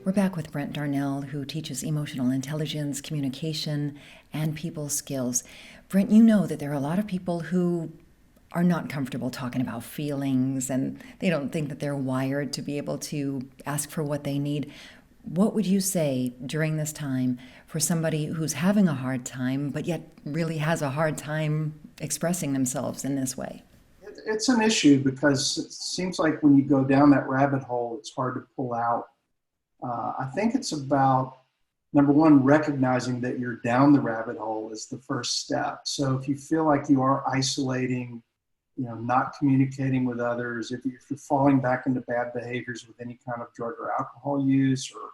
We're back with Brent Darnell, who teaches emotional intelligence, communication, and people skills. Brent, you know that there are a lot of people who are not comfortable talking about feelings and they don't think that they're wired to be able to ask for what they need. What would you say during this time for somebody who's having a hard time, but yet really has a hard time expressing themselves in this way? It's an issue because it seems like when you go down that rabbit hole, it's hard to pull out. I think it's about, number one, recognizing that you're down the rabbit hole is the first step. So if you feel like you are isolating, not communicating with others, if you're falling back into bad behaviors with any kind of drug or alcohol use or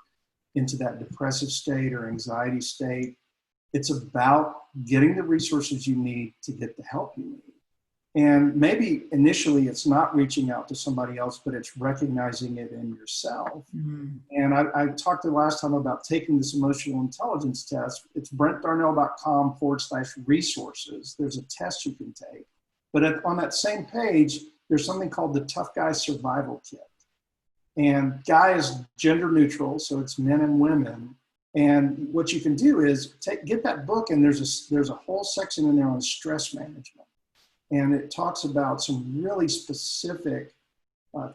into that depressive state or anxiety state, it's about getting the resources you need to get the help you need. And maybe initially it's not reaching out to somebody else, but it's recognizing it in yourself. Mm-hmm. And I talked the last time about taking this emotional intelligence test. It's brentdarnell.com/resources. There's a test you can take. But on that same page, there's something called the Tough Guy Survival Kit. And guy is gender neutral, so it's men and women. And what you can do is get that book, and there's a whole section in there on stress management. And it talks about some really specific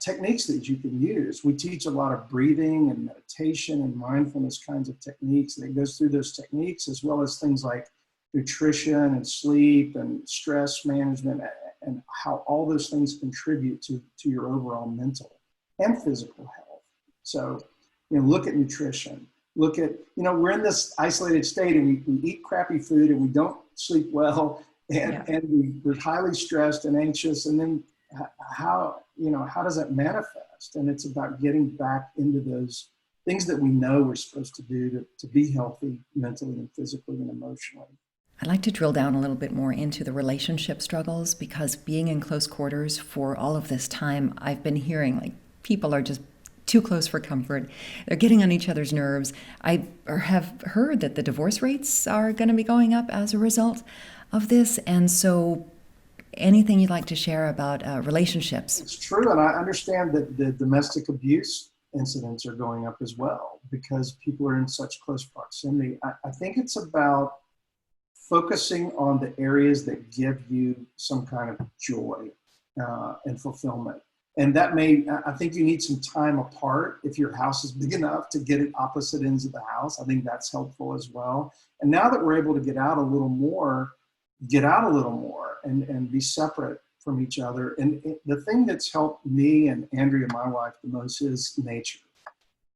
techniques that you can use. We teach a lot of breathing and meditation and mindfulness kinds of techniques. And it goes through those techniques as well as things like nutrition and sleep and stress management and how all those things contribute to your overall mental and physical health. So, look at nutrition. Look at, we're in this isolated state and we eat crappy food and we don't sleep well. And we're highly stressed and anxious, and then how does that manifest? And it's about getting back into those things that we know we're supposed to do to be healthy mentally and physically and emotionally. I'd like to drill down a little bit more into the relationship struggles, because being in close quarters for all of this time, I've been hearing like people are just too close for comfort. They're getting on each other's nerves. I have heard that the divorce rates are going to be going up as a result of this. And so anything you'd like to share about relationships? It's true. And I understand that the domestic abuse incidents are going up as well because people are in such close proximity. I think it's about focusing on the areas that give you some kind of joy and fulfillment. And I think you need some time apart if your house is big enough to get at opposite ends of the house. I think that's helpful as well. And now that we're able to get out a little more and be separate from each other. And the thing that's helped me and Andrea, my wife, the most is nature.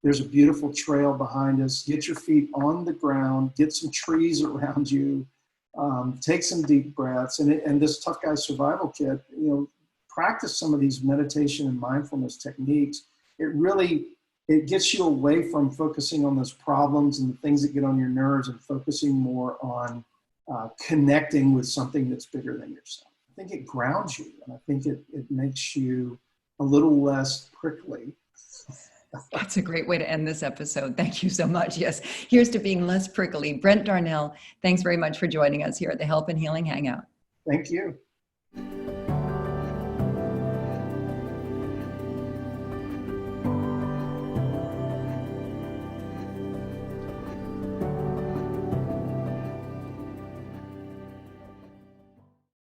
There's a beautiful trail behind us. Get your feet on the ground, get some trees around you, take some deep breaths. And this Tough Guy Survival Kit, practice some of these meditation and mindfulness techniques. It gets you away from focusing on those problems and the things that get on your nerves and focusing more on connecting with something that's bigger than yourself. I think it grounds you, and I think it makes you a little less prickly. That's a great way to end this episode. Thank you so much. Yes, here's to being less prickly. Brent Darnell, thanks very much for joining us here at the Help and Healing Hangout. Thank you.